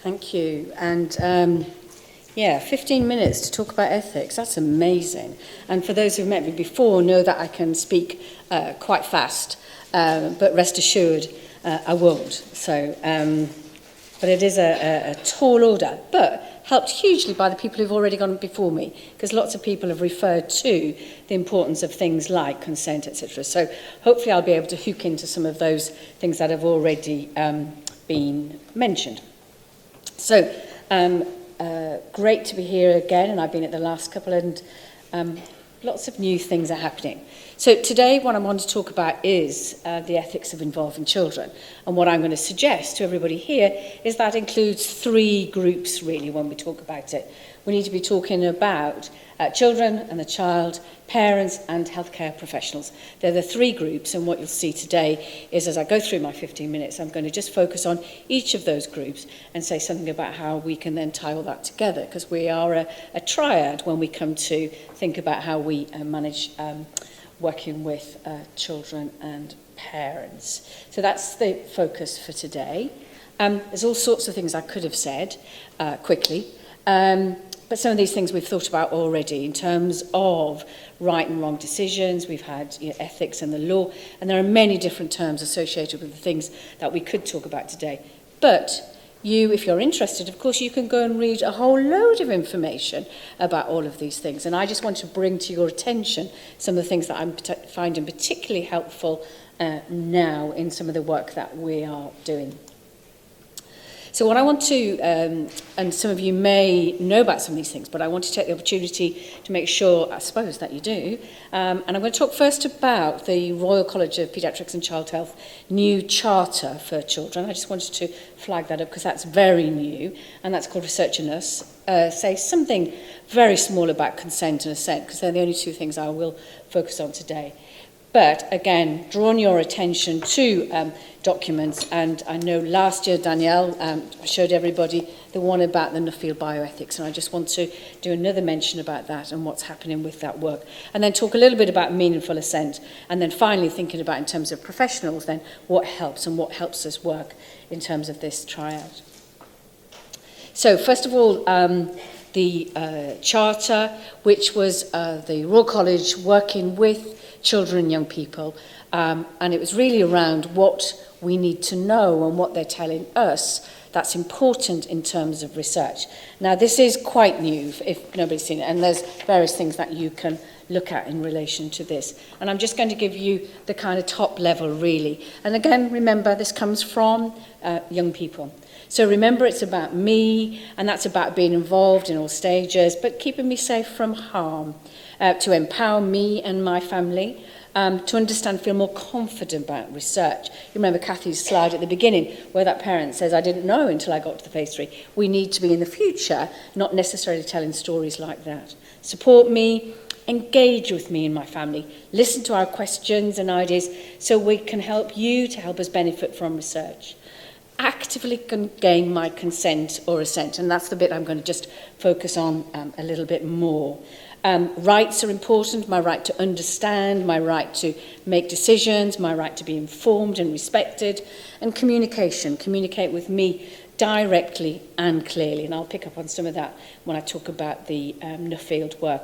Thank you. And 15 minutes to talk about ethics. That's amazing. And for those who've met me before know that I can speak quite fast, but rest assured I won't. So, but it is a tall order, but helped hugely by the people who've already gone before me, because lots of people have referred to the importance of things like consent, etc. So hopefully I'll be able to hook into some of those things that have already been mentioned. So, great to be here again, and I've been at the last couple, and lots of new things are happening. So today what I want to talk about is the ethics of involving children. And what I'm going to suggest to everybody here is that includes three groups really when we talk about it. We need to be talking about children and the child, parents and healthcare professionals. They're the three groups, and what you'll see today is as I go through my 15 minutes, I'm going to just focus on each of those groups and say something about how we can then tie all that together, because we are a triad when we come to think about how we manage working with children and parents. So that's the focus for today. There's all sorts of things I could have said quickly, but some of these things we've thought about already in terms of right and wrong decisions. We've had ethics and the law, and there are many different terms associated with the things that we could talk about today. But you, if you're interested, of course, you can go and read a whole load of information about all of these things. And I just want to bring to your attention some of the things that I'm finding particularly helpful now in some of the work that we are doing. So what I want to, and some of you may know about some of these things, but I want to take the opportunity to make sure, I suppose, that you do. And I'm going to talk first about the Royal College of Paediatrics and Child Health new charter for children. I just wanted to flag that up because that's very new, and that's called Research and Us. Say something very small about consent and assent, because they're the only two things I will focus on today. But again, drawn your attention to documents, and I know last year Danielle showed everybody the one about the Nuffield bioethics, and I just want to do another mention about that and what's happening with that work, and then talk a little bit about meaningful assent, and then finally thinking about in terms of professionals then what helps and what helps us work in terms of this triad. So first of all, the charter, which was the Royal College working with children and young people, and it was really around what we need to know and what they're telling us that's important in terms of research. Now this is quite new if nobody's seen it, and there's various things that you can look at in relation to this, and I'm just going to give you the kind of top level really, and again remember this comes from young people. So remember, it's about me, and that's about being involved in all stages, but keeping me safe from harm, to empower me and my family, to understand, feel more confident about research. You remember Kathy's slide at the beginning, where that parent says, I didn't know until I got to the phase 3. We need to be in the future, not necessarily telling stories like that. Support me, engage with me and my family, listen to our questions and ideas so we can help you to help us benefit from research. Actively gain my consent or assent, and that's the bit I'm going to just focus on a little bit more. Rights are important, my right to understand, my right to make decisions, my right to be informed and respected, and communication, communicate with me directly and clearly, and I'll pick up on some of that when I talk about the Nuffield work.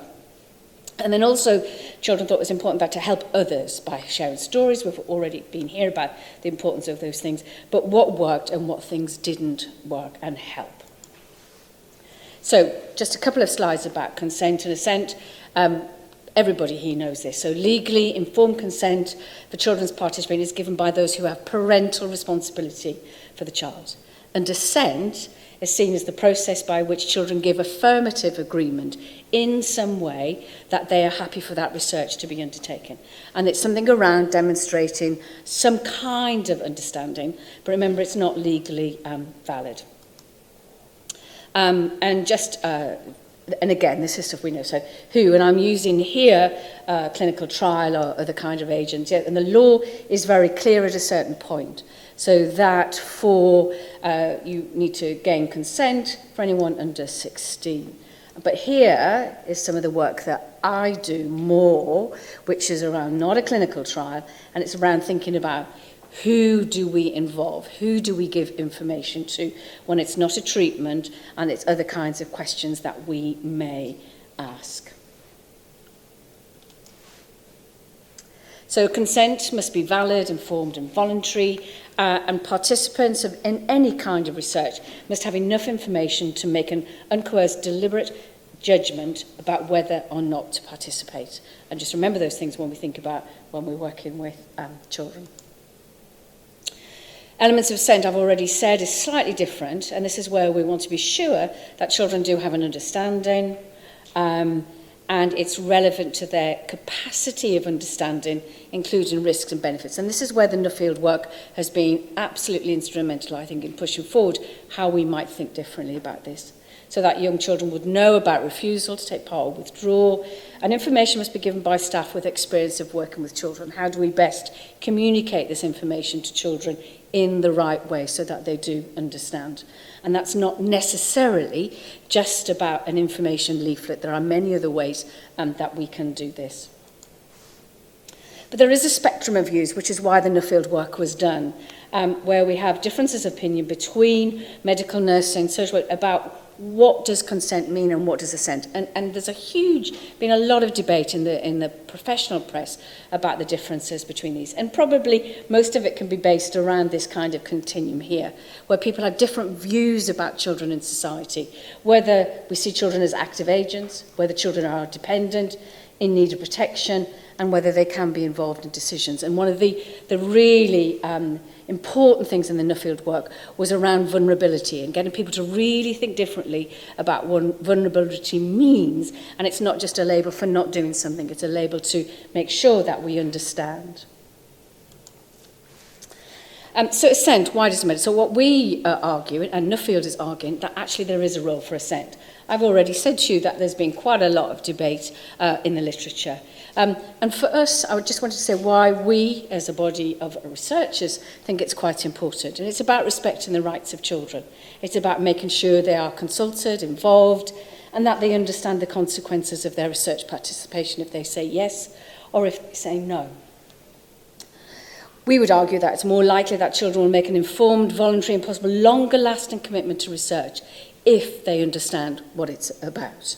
And then also, children thought it was important that to help others by sharing stories. We've already been here about the importance of those things, but what worked and what things didn't work and help. So, just a couple of slides about consent and assent. Everybody here knows this. So, legally informed consent for children's participation is given by those who have parental responsibility for the child. And assent is seen as the process by which children give affirmative agreement in some way that they are happy for that research to be undertaken. And it's something around demonstrating some kind of understanding, but remember it's not legally valid. And just, and again, this is stuff we know, so who, and I'm using here clinical trial or other kind of agents, yeah, and the law is very clear at a certain point. So that for, you need to gain consent for anyone under 16. But here is some of the work that I do more, which is around not a clinical trial, and it's around thinking about who do we involve, who do we give information to when it's not a treatment and it's other kinds of questions that we may ask. So consent must be valid, informed and voluntary, and participants in any kind of research must have enough information to make an uncoerced, deliberate judgment about whether or not to participate. And just remember those things when we think about when we're working with children. Elements of assent, I've already said, is slightly different, and this is where we want to be sure that children do have an understanding, and it's relevant to their capacity of understanding, including risks and benefits. And this is where the Nuffield work has been absolutely instrumental, I think, in pushing forward how we might think differently about this, so that young children would know about refusal to take part or withdraw, and information must be given by staff with experience of working with children. How do we best communicate this information to children in the right way so that they do understand? And that's not necessarily just about an information leaflet. There are many other ways that we can do this. But there is a spectrum of views, which is why the Nuffield work was done, where we have differences of opinion between medical nursing, social work, about what does consent mean and what does assent. And there's been a lot of debate in the professional press about the differences between these. And probably most of it can be based around this kind of continuum here, where people have different views about children in society, whether we see children as active agents, whether children are dependent, in need of protection, and whether they can be involved in decisions. And one of the really important things in the Nuffield work was around vulnerability and getting people to really think differently about what vulnerability means. And it's not just a label for not doing something, it's a label to make sure that we understand. So assent, why does it matter? So what we argue, and Nuffield is arguing, that actually there is a role for assent. I've already said to you that there's been quite a lot of debate in the literature. And for us, I just wanted to say why we, as a body of researchers, think it's quite important. And it's about respecting the rights of children. It's about making sure they are consulted, involved, and that they understand the consequences of their research participation if they say yes or if they say no. We would argue that it's more likely that children will make an informed, voluntary and possibly longer-lasting commitment to research if they understand what it's about.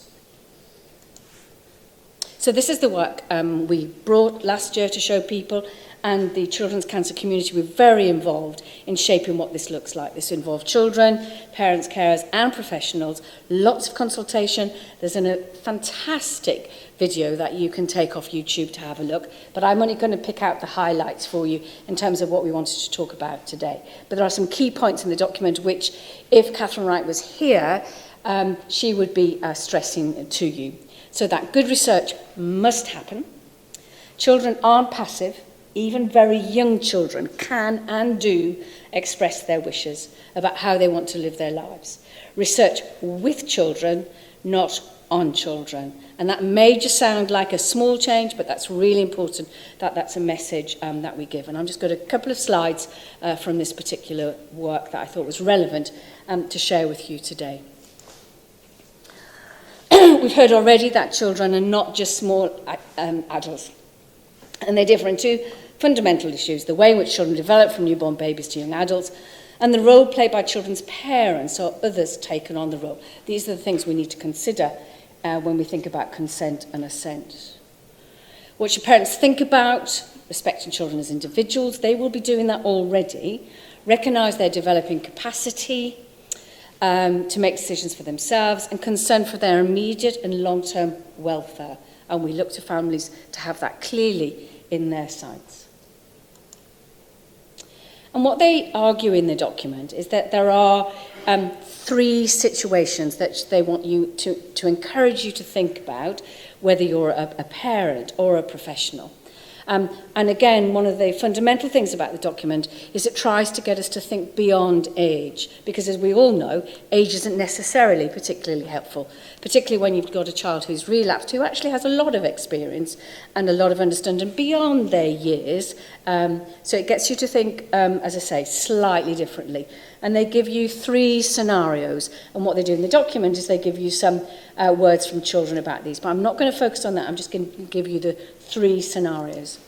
So this is the work we brought last year to show people, and the children's cancer community were very involved in shaping what this looks like. This involved children, parents, carers and professionals, lots of consultation. There's a fantastic video that you can take off YouTube to have a look, but I'm only going to pick out the highlights for you in terms of what we wanted to talk about today. But there are some key points in the document which, if Catherine Wright was here, she would be stressing to you. So that good research must happen. Children aren't passive. Even very young children can and do express their wishes about how they want to live their lives. Research with children, not on children. And that may just sound like a small change, but that's really important that that's a message that we give. And I've just got a couple of slides from this particular work that I thought was relevant to share with you today. We've heard already that children are not just small adults, and they differ in two fundamental issues: the way in which children develop from newborn babies to young adults, and the role played by children's parents or others taken on the role. These are the things we need to consider when we think about consent and assent. What should parents think about respecting children as individuals? They will be doing that already. Recognise their developing capacity to make decisions for themselves, and concern for their immediate and long-term welfare. And we look to families to have that clearly in their sights. And what they argue in the document is that there are three situations that they want you to encourage you to think about, whether you're a parent or a professional. And again, one of the fundamental things about the document is it tries to get us to think beyond age, because as we all know, age isn't necessarily particularly helpful, particularly when you've got a child who's relapsed, who actually has a lot of experience and a lot of understanding beyond their years. So it gets you to think, as I say, slightly differently. And they give you three scenarios, and what they do in the document is they give you some words from children about these. But I'm not going to focus on that, I'm just going to give you the three scenarios.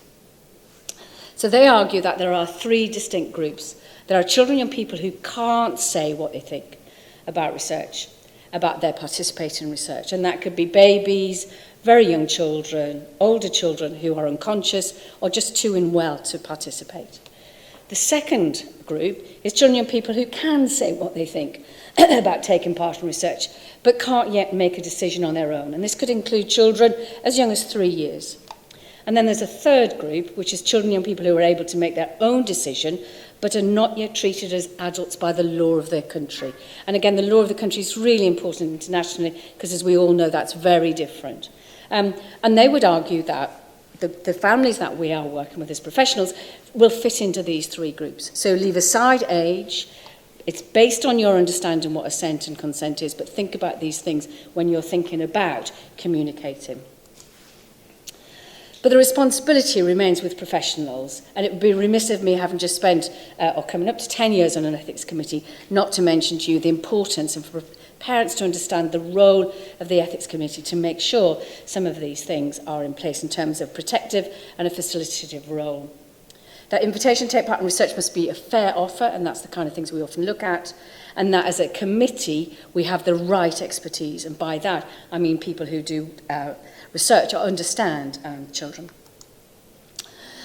So they argue that there are three distinct groups. There are children and young people who can't say what they think about research, about their participation in research. And that could be babies, very young children, older children who are unconscious or just too unwell to participate. The second group is children and young people who can say what they think about taking part in research, but can't yet make a decision on their own. And this could include children as young as 3 years. And then there's a third group, which is children and young people who are able to make their own decision, but are not yet treated as adults by the law of their country. And again, the law of the country is really important internationally, because as we all know, that's very different. And they would argue that the families that we are working with as professionals will fit into these three groups. So leave aside age. It's based on your understanding what assent and consent is, but think about these things when you're thinking about communicating. But the responsibility remains with professionals, and it would be remiss of me, having just spent, or coming up to 10 years on an ethics committee, not to mention to you the importance of parents to understand the role of the ethics committee to make sure some of these things are in place in terms of protective and a facilitative role. That invitation to take part in research must be a fair offer, and that's the kind of things we often look at, and that as a committee we have the right expertise, and by that I mean people who do research or understand children.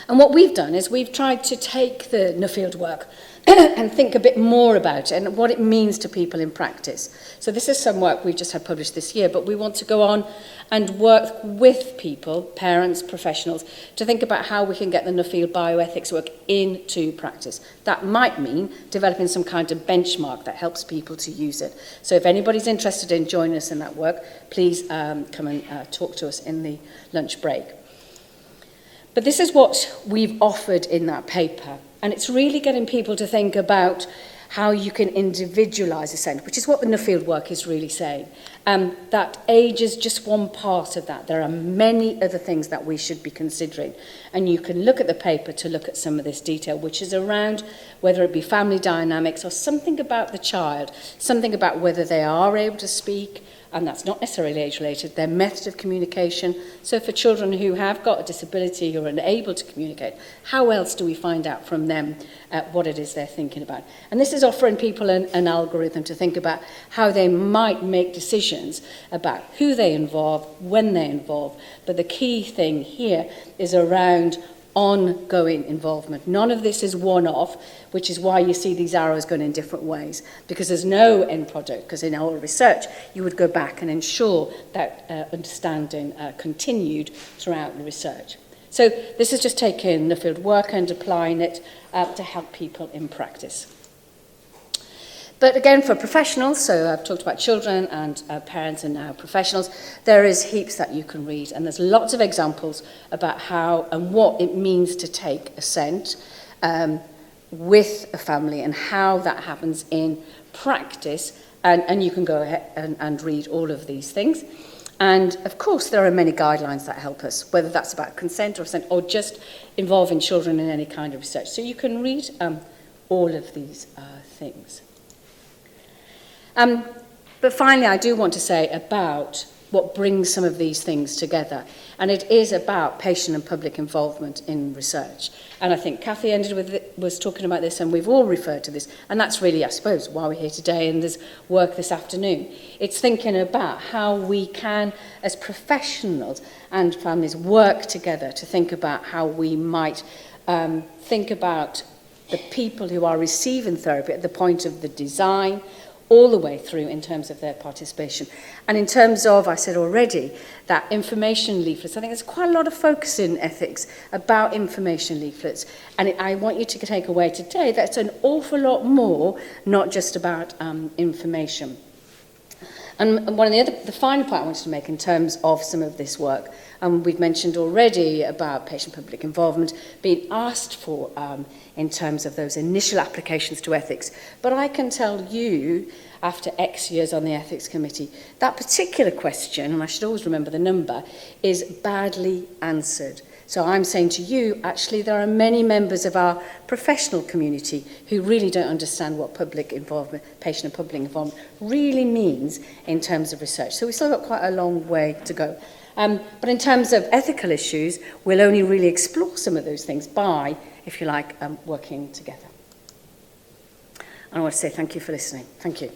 And what we've done is we've tried to take the Nuffield work and think a bit more about it and what it means to people in practice. So this is some work we've just had published this year, but we want to go on and work with people, parents, professionals, to think about how we can get the Nuffield bioethics work into practice. That might mean developing some kind of benchmark that helps people to use it. So if anybody's interested in joining us in that work, please come and talk to us in the lunch break. But this is what we've offered in that paper. And it's really getting people to think about how you can individualise assent, which is what the Nuffield work is really saying. That age is just one part of that. There are many other things that we should be considering. And you can look at the paper to look at some of this detail, which is around whether it be family dynamics or something about the child, something about whether they are able to speak, and that's not necessarily age-related, their method of communication. So for children who have got a disability or are unable to communicate, how else do we find out from them what it is they're thinking about? And this is offering people an algorithm to think about how they might make decisions about who they involve, when they involve. But the key thing here is around ongoing involvement. None of this is one-off, which is why you see these arrows going in different ways, because there's no end product, because in our research you would go back and ensure that understanding continued throughout the research. So this is just taking Nuffield work and applying it to help people in practice. But again, for professionals, so I've talked about children and parents and now professionals, there is heaps that you can read, and there's lots of examples about how and what it means to take assent with a family and how that happens in practice, and you can go ahead and read all of these things. And of course, there are many guidelines that help us, whether that's about consent or assent or just involving children in any kind of research. So you can read all of these things. But finally, I do want to say about what brings some of these things together. And it is about patient and public involvement in research. And I think Kathy was talking about this, and we've all referred to this. And that's really, I suppose, why we're here today, and there's work this afternoon. It's thinking about how we can, as professionals and families, work together to think about how we might think about the people who are receiving therapy at the point of the design, all the way through in terms of their participation. And in terms of, I said already, that information leaflets, I think there's quite a lot of focus in ethics about information leaflets. And I want you to take away today that's an awful lot more, not just about information. And one of the final point I wanted to make in terms of some of this work, we've mentioned already about patient-public involvement being asked for in terms of those initial applications to ethics. But I can tell you, after X years on the ethics committee, that particular question, and I should always remember the number, is badly answered. So I'm saying to you, actually, there are many members of our professional community who really don't understand what public involvement, patient and public involvement, really means in terms of research. So we've still got quite a long way to go. But in terms of ethical issues, we'll only really explore some of those things by if you like, working together. And I want to say thank you for listening. Thank you.